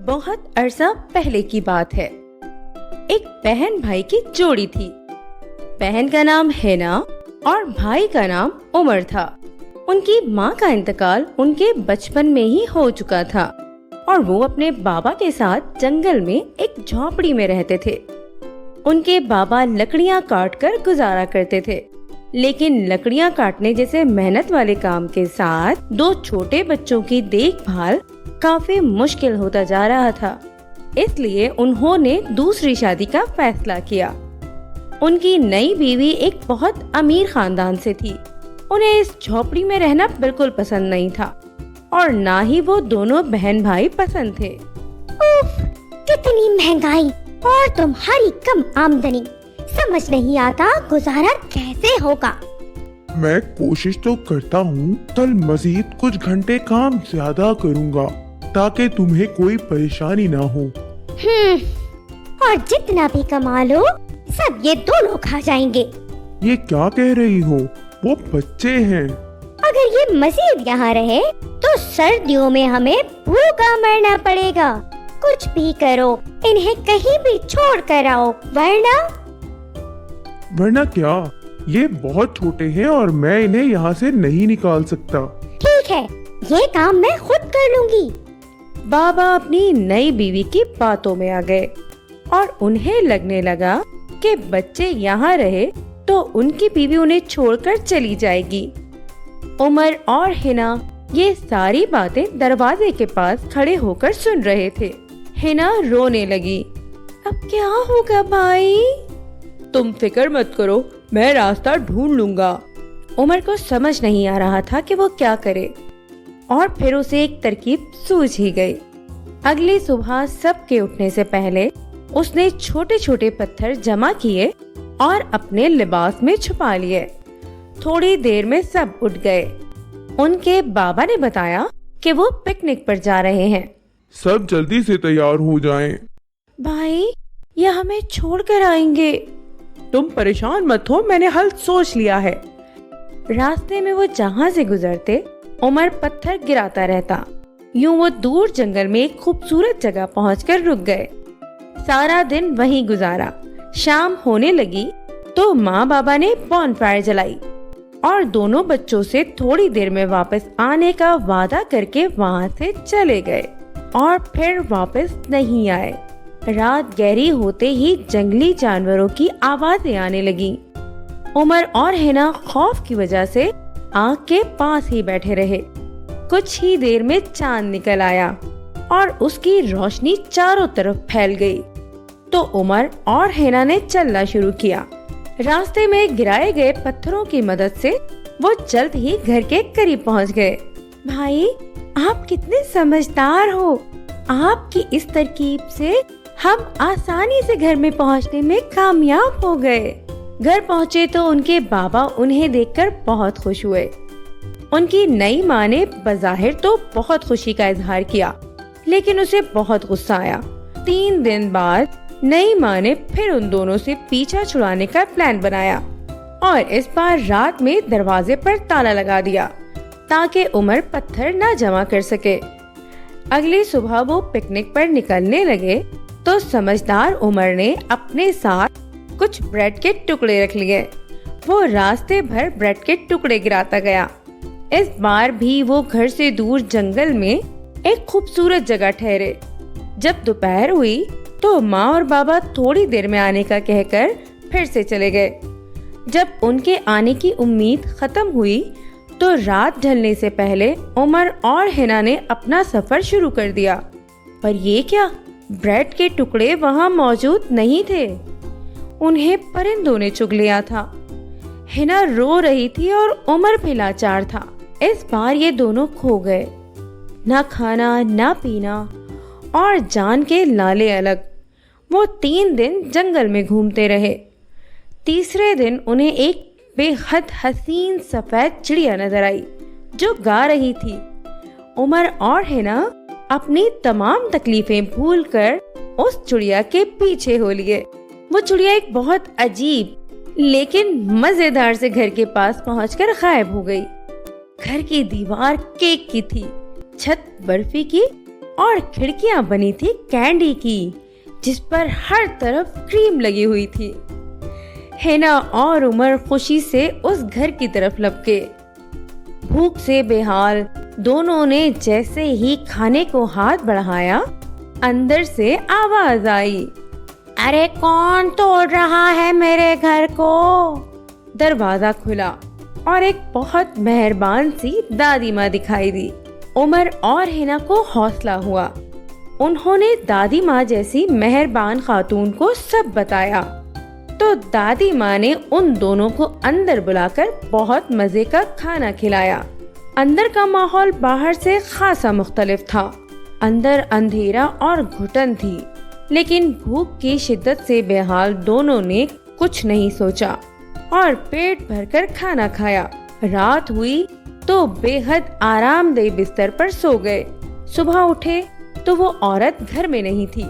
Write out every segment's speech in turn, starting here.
بہت عرصہ پہلے کی بات ہے۔ ایک بہن بھائی کی جوڑی تھی۔ بہن کا نام ہینا اور بھائی کا نام عمر تھا۔ ان کی ماں کا انتقال ان کے بچپن میں ہی ہو چکا تھا اور وہ اپنے بابا کے ساتھ جنگل میں ایک جھونپڑی میں رہتے تھے۔ ان کے بابا لکڑیاں کاٹ کر گزارا کرتے تھے، لیکن لکڑیاں کاٹنے جیسے محنت والے کام کے ساتھ 2 چھوٹے بچوں کی دیکھ بھال کافی مشکل ہوتا جا رہا تھا۔ اس لیے انہوں نے دوسری شادی کا فیصلہ کیا۔ ان کی نئی بیوی ایک بہت امیر خاندان سے تھی۔ انہیں اس جھونپڑی میں رہنا بالکل پسند نہیں تھا اور نہ ہی وہ دونوں بہن بھائی پسند تھے۔ اوف، کتنی مہنگائی اور تمہاری کم آمدنی، سمجھ نہیں آتا گزارا کیسے ہوگا۔ میں کوشش تو کرتا ہوں، کل مزید کچھ گھنٹے کام زیادہ کروں گا تاکہ تمہیں کوئی پریشانی نہ ہو۔ اور جتنا بھی کما لو سب یہ دونوں کھا جائیں گے۔ یہ کیا کہہ رہی ہو؟ وہ بچے ہیں۔ اگر یہ مزید یہاں رہے تو سردیوں میں ہمیں بھوکا مرنا پڑے گا۔ کچھ بھی کرو، انہیں کہیں بھی چھوڑ کر آؤ، ورنہ کیا؟ یہ بہت چھوٹے ہیں اور میں انہیں یہاں سے نہیں نکال سکتا۔ ٹھیک ہے، یہ کام میں خود کر لوں گی۔ بابا اپنی نئی بیوی کی باتوں میں آ گئے اور انہیں لگنے لگا کہ بچے یہاں رہے تو ان کی بیوی انہیں چھوڑ کر چلی جائے گی۔ عمر اور ہنا یہ ساری باتیں دروازے کے پاس کھڑے ہو کر سن رہے تھے۔ ہنا رونے لگی۔ اب کیا ہوگا بھائی؟ تم فکر مت کرو، میں راستہ ڈھونڈ لوں گا۔ عمر کو سمجھ نہیں آ رہا تھا کہ وہ کیا کرے، اور پھر اسے ایک ترکیب سوجھ ہی گئی۔ اگلی صبح سب کے اٹھنے سے پہلے اس نے چھوٹے چھوٹے پتھر جمع کیے اور اپنے لباس میں چھپا لیے۔ تھوڑی دیر میں سب اٹھ گئے۔ ان کے بابا نے بتایا کہ وہ پکنک پر جا رہے ہیں۔ سب جلدی سے تیار ہو جائیں۔ بھائی، یہ ہمیں چھوڑ کر آئیں گے۔ تم پریشان مت ہو، میں نے حل سوچ لیا ہے۔ راستے میں وہ جہاں سے گزرتے عمر پتھر گراتا رہتا۔ یوں وہ دور جنگل میں ایک خوبصورت جگہ پہنچ کر رک گئے۔ سارا دن وہیں گزارا۔ شام ہونے لگی تو ماں بابا نے بون فائر جلائی اور دونوں بچوں سے تھوڑی دیر میں واپس آنے کا وعدہ کر کے وہاں سے چلے گئے اور پھر واپس نہیں آئے۔ رات گہری ہوتے ہی جنگلی جانوروں کی آوازیں آنے لگیں۔ عمر اور ہنا خوف کی وجہ سے آگ کے پاس ہی بیٹھے رہے۔ کچھ ہی دیر میں چاند نکل آیا اور اس کی روشنی چاروں طرف پھیل گئی تو عمر اور ہینا نے چلنا شروع کیا۔ راستے میں گرائے گئے پتھروں کی مدد سے وہ جلد ہی گھر کے قریب پہنچ گئے۔ بھائی، آپ کتنے سمجھدار ہو۔ آپ کی اس ترکیب سے ہم آسانی سے گھر میں پہنچنے میں کامیاب ہو گئے۔ گھر پہنچے تو ان کے بابا انہیں دیکھ کر بہت خوش ہوئے۔ ان کی نئی ماں نے بظاہر تو بہت خوشی کا اظہار کیا، لیکن اسے بہت غصہ آیا۔ 3 دن بعد نئی ماں نے پھر ان دونوں سے پیچھا چھڑانے کا پلان بنایا اور اس بار رات میں دروازے پر تالا لگا دیا تاکہ عمر پتھر نہ جمع کر سکے۔ اگلی صبح وہ پکنک پر نکلنے لگے تو سمجھدار عمر نے اپنے ساتھ کچھ بریڈ کے ٹکڑے رکھ لیے۔ وہ راستے بھر بریڈ کے ٹکڑے گراتا گیا۔ اس بار بھی وہ گھر سے دور جنگل میں ایک خوبصورت جگہ ٹھہرے۔ جب دوپہر ہوئی تو ماں اور بابا تھوڑی دیر میں آنے کا کہہ کر پھر سے چلے گئے۔ جب ان کے آنے کی امید ختم ہوئی تو رات ڈھلنے سے پہلے عمر اور ہنا نے اپنا سفر شروع کر دیا۔ پر یہ کیا؟ بریڈ کے ٹکڑے وہاں موجود نہیں تھے۔ انہیں پرندوں نے چگ لیا تھا۔ ہنا رو رہی تھی اور عمر بھی لاچار تھا۔ اس بار یہ دونوں کھو گئے۔ نہ کھانا، نہ پینا اور جان کے لالے الگ۔ وہ 3 دن جنگل میں گھومتے رہے۔ تیسرے دن انہیں ایک بے حد حسین سفید چڑیا نظر آئی جو گا رہی تھی۔ عمر اور ہنا اپنی تمام تکلیفیں بھول کر اس چڑیا کے پیچھے ہو لیے۔ وہ چڑیا ایک بہت عجیب لیکن مزیدار سے گھر کے پاس پہنچ کر غائب ہو گئی۔ گھر کی دیوار کیک کی تھی، چھت برفی کی اور کھڑکیاں بنی تھی کینڈی کی جس پر ہر طرف کریم لگی ہوئی تھی۔ ہینا اور عمر خوشی سے اس گھر کی طرف لپکے۔ بھوک سے بے حال دونوں نے جیسے ہی کھانے کو ہاتھ بڑھایا، اندر سے آواز آئی، ارے کون توڑ رہا ہے میرے گھر کو؟ دروازہ کھلا اور ایک بہت مہربان سی دادی ماں دکھائی دی۔ عمر اور ہینا کو حوصلہ ہوا۔ انہوں نے دادی ماں جیسی مہربان خاتون کو سب بتایا تو دادی ماں نے ان دونوں کو اندر بلا کر بہت مزے کا کھانا کھلایا۔ اندر کا ماحول باہر سے خاصا مختلف تھا۔ اندر اندھیرا اور گھٹن تھی، لیکن بھوک کی شدت سے بے حال دونوں نے کچھ نہیں سوچا اور پیٹ بھر کر کھانا کھایا۔ رات ہوئی تو بے حد آرام دہ بستر پر سو گئے۔ صبح اٹھے تو وہ عورت گھر میں نہیں تھی۔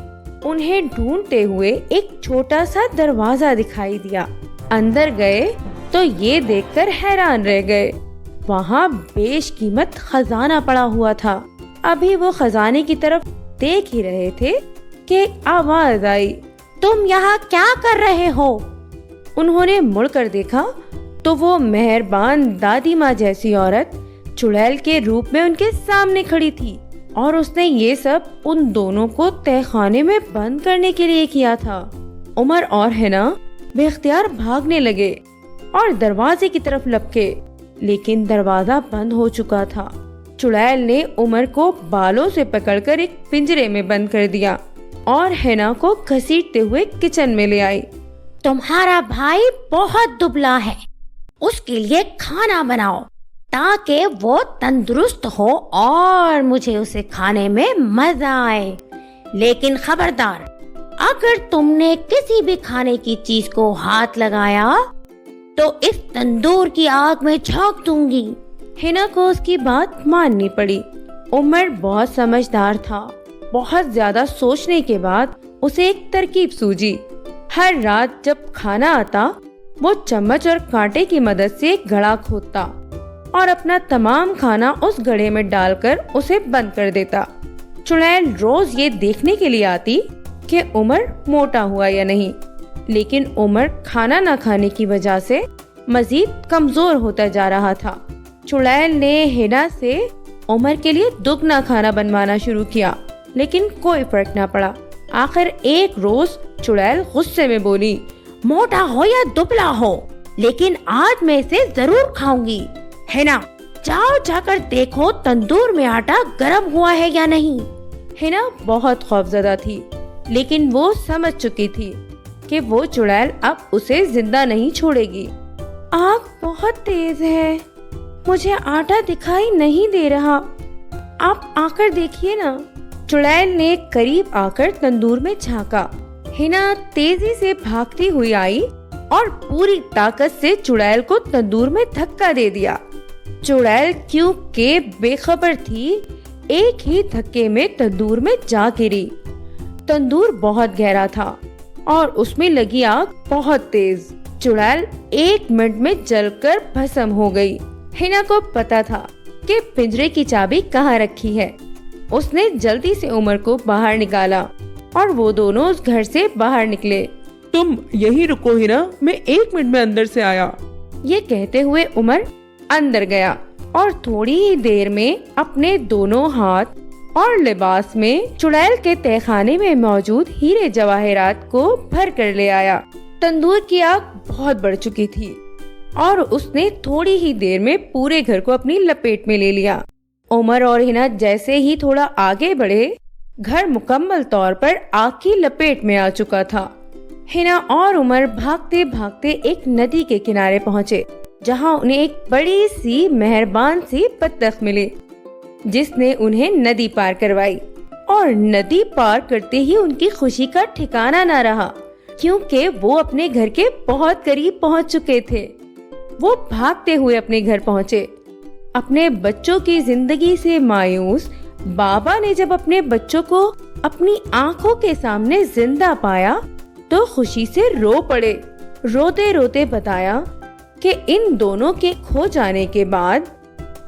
انہیں ڈھونڈتے ہوئے ایک چھوٹا سا دروازہ دکھائی دیا۔ اندر گئے تو یہ دیکھ کر حیران رہ گئے، وہاں بیش قیمت خزانہ پڑا ہوا تھا۔ ابھی وہ خزانے کی طرف دیکھ ہی رہے تھے کہ آواز آئی، تم یہاں کیا کر رہے ہو؟ انہوں نے مڑ کر دیکھا تو وہ مہربان دادی ماں جیسی عورت چڑیل کے روپ میں ان کے سامنے کھڑی تھی، اور اس نے یہ سب ان دونوں کو تہہ خانے میں بند کرنے کے لیے کیا تھا۔ عمر اور ہینا بے اختیار بھاگنے لگے اور دروازے کی طرف لپکے، لیکن دروازہ بند ہو چکا تھا۔ چڑیل نے عمر کو بالوں سے پکڑ کر ایک پنجرے میں بند کر دیا اور ہینا کو گھسیٹتے ہوئے کچن میں لے آئی۔ تمہارا بھائی بہت دبلا ہے، اس کے لیے کھانا بناؤ تاکہ وہ تندرست ہو اور مجھے اسے کھانے میں مزہ آئے۔ لیکن خبردار، اگر تم نے کسی بھی کھانے کی چیز کو ہاتھ لگایا تو اس تندور کی آگ میں جھونک دوں گی۔ ہینا کو اس کی بات ماننی پڑی۔ عمر بہت سمجھدار تھا۔ بہت زیادہ سوچنے کے بعد اسے ایک ترکیب سوجی۔ ہر رات جب کھانا آتا وہ چمچ اور کانٹے کی مدد سے ایک گھڑا کھودتا اور اپنا تمام کھانا اس گھڑے میں ڈال کر اسے بند کر دیتا۔ چڑیل روز یہ دیکھنے کے لیے آتی کہ عمر موٹا ہوا یا نہیں، لیکن عمر کھانا نہ کھانے کی وجہ سے مزید کمزور ہوتا جا رہا تھا۔ چڑیل نے ہینا سے عمر کے لیے دگنا کھانا بنوانا شروع کیا، لیکن کوئی فرق نہ پڑا۔ آخر ایک روز چڑیل غصے میں بولی، موٹا ہو یا دبلا ہو، لیکن آج میں اسے ضرور کھاؤں گی۔ ہینا، جاؤ جا کر دیکھو تندور میں آٹا گرم ہوا ہے یا نہیں۔ ہینا بہت خوفزدہ تھی، لیکن وہ سمجھ چکی تھی کہ وہ چڑیل اب اسے زندہ نہیں چھوڑے گی۔ آگ بہت تیز ہے، مجھے آٹا دکھائی نہیں دے رہا، آپ آ کر دیکھیے نا۔ چڑیل نے قریب آ کر تندور میں جھانکا۔ ہینا تیزی سے بھاگتی ہوئی آئی اور پوری طاقت سے چڑیل کو تندور میں دھکا دے دیا۔ چڑیل کیونکہ بے خبر تھی، ایک ہی دھکے میں تندور میں جا گری۔ تندور بہت گہرا تھا اور اس میں لگی آگ بہت تیز۔ چڑیل 1 منٹ میں جل کر بھسم ہو گئی۔ ہینا کو پتا تھا کہ پنجرے کی چابی کہاں رکھی ہے۔ اس نے جلدی سے عمر کو باہر نکالا اور وہ دونوں اس گھر سے باہر نکلے۔ تم یہی رکو ہینا، میں 1 منٹ میں اندر سے آیا۔ یہ کہتے ہوئے عمر اندر گیا اور تھوڑی ہی دیر میں اپنے دونوں ہاتھ اور لباس میں چڑیل کے تہہ خانے میں موجود ہیرے جواہرات کو بھر کر لے آیا۔ تندور کی آگ بہت بڑھ چکی تھی اور اس نے تھوڑی ہی دیر میں پورے گھر کو اپنی لپیٹ میں لے لیا۔ عمر اور ہینا جیسے ہی تھوڑا آگے بڑھے، گھر مکمل طور پر آگ کی لپیٹ میں آ چکا تھا۔ ہینا اور عمر بھاگتے بھاگتے ایک ندی کے کنارے پہنچے، جہاں انہیں ایک بڑی سی مہربان سی بطخ ملی، جس نے انہیں ندی پار کروائی۔ اور ندی پار کرتے ہی ان کی خوشی کا ٹھکانہ نہ رہا، کیونکہ وہ اپنے گھر کے بہت قریب پہنچ چکے تھے۔ وہ بھاگتے ہوئے اپنے گھر پہنچے۔ اپنے بچوں کی زندگی سے مایوس بابا نے جب اپنے بچوں کو اپنی آنکھوں کے سامنے زندہ پایا تو خوشی سے رو پڑے۔ روتے روتے بتایا کہ ان دونوں کے کھو جانے کے بعد